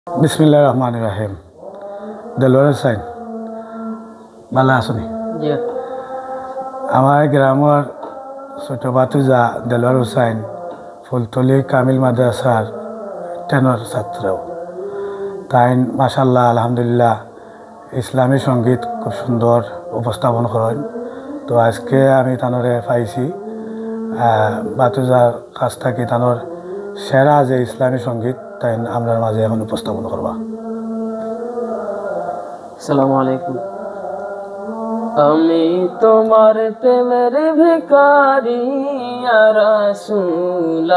বিসমিল্লাহির রহমানির রহিম। দেলোয়ার হোসেন ভালো আছনি? আমার গ্রামের ছোট বাতুজা দেলোয়ার হোসেন ফুলতলি কামিল মাদ্রাসার 10 ছাত্র। তাই মাশাআল্লাহ আলহামদুলিল্লাহ ইসলামী সঙ্গীত খুব সুন্দর উপস্থাপন করেন। তো আজকে আমি তানরে পাইছি বাতুজার কাছ থেকে তানোর সেরা যে ইসলামী সঙ্গীত তাই আমরা মাঝে এখন উপস্থাপন করবা। আসসালামু আলাইকুম। আমি তোমার প্রেমের ভিখারি ইয়া রাসূলুল্লাহ,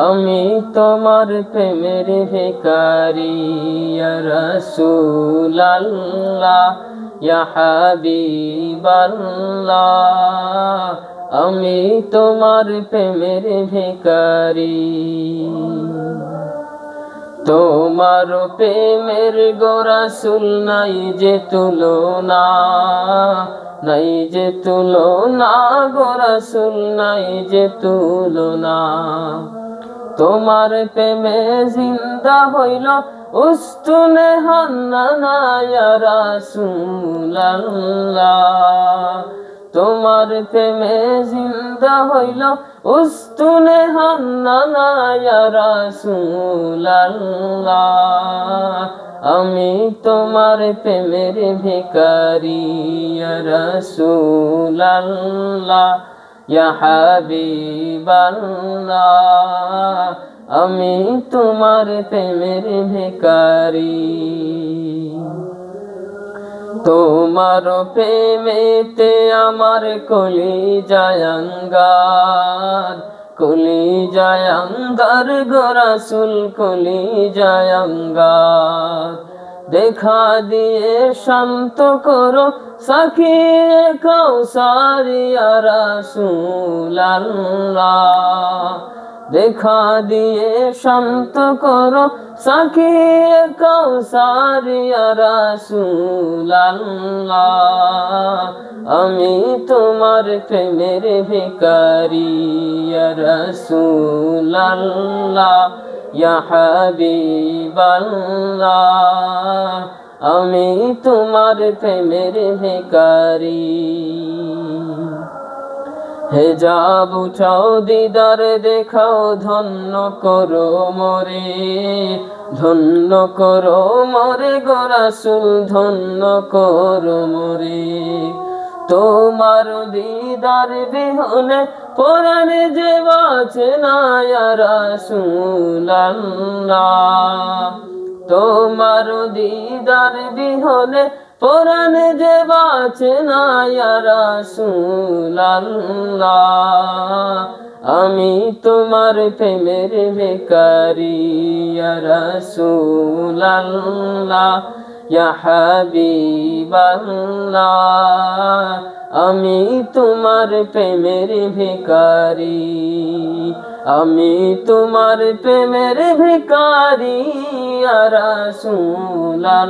আমি তোমার প্রেমের ভিখারি ইয়া রাসূলুল্লাহ, ইয়া হাবিবাল্লাহ, আমি তোমার প্রেমের ভিখারি। তোমার প্রেমের গো রাসূল নাই যে তুলনা, নাই যে তুলনা গো রাসূল নাই যে তুলনা। তোমার প্রেমে জিন্দা হইল উস্তুনে হান্নানা ইয়া রাসূলুল্লাহ, তোমার প্রেমে জিন্দা হইল উস্তুনে হান্নানা ইয়া রাসূলুল্লাহ, আমি তোমার প্রেমের ভিখারি ইয়া রাসূলুল্লাহ, ইয়া হাবিবাল্লাহ, আমি তোমার প্রেমের ভিখারি। তোমার প্রেমেতে আমার কলিজায় আঙ্গার, কলিজায় আঙ্গার গো রাসূল কলিজায় আঙ্গার। দেখা দিয়ে শান্ত করো সাকিয়ে কাউসার ইয়া রাসূলুল্লাহ, দেখা দিয়ে শান্ত করো সাকিয়ে কাউসার ইয়া রাসূলুল্লাহ, আমি তোমার প্রেমের ভিখারি ইয়া রাসূলুল্লাহ, ইয়া হাবিবাল্লাহ, আমি তোমার প্রেমের ভিখারি। হেজাব উঠাও দিদার দেখাও ধন্য করো মোরে, ধন্য করো মোরে গো রাসূল ধন্য করো মোরে। তোমার দিদার বিহনে পরাণে যে বাঁচে না ইয়া রাসূলুল্লাহ, তোমার দিদার বিহনে পরাণে যে বাঁচে না ইয়া রাসূলুল্লাহ, আমি তোমার প্রেমের ভিখারি ইয়া রাসূলুল্লাহ, ইয়া হাবিবাল্লাহ, আমি তোমার প্রেমের ভিখারি, আমি তোমার প্রেমের ভিখারি ইয়া রাসূলুল্লাহ,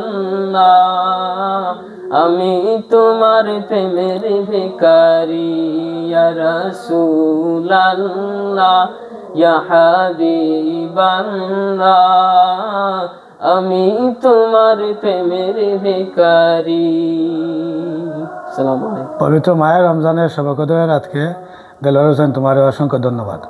আমি তোমার প্রেমের ভিখারি ইয়া রাসূলুল্লাহ, ইয়া হাবিবাল্লাহ, আমি তোমার প্রেমের ভিখারি। পবিত্র মায়ের রমজানের সবকদরের রাতকে দেলোয়ার হোসেন তোমার অসংখ্য ধন্যবাদ।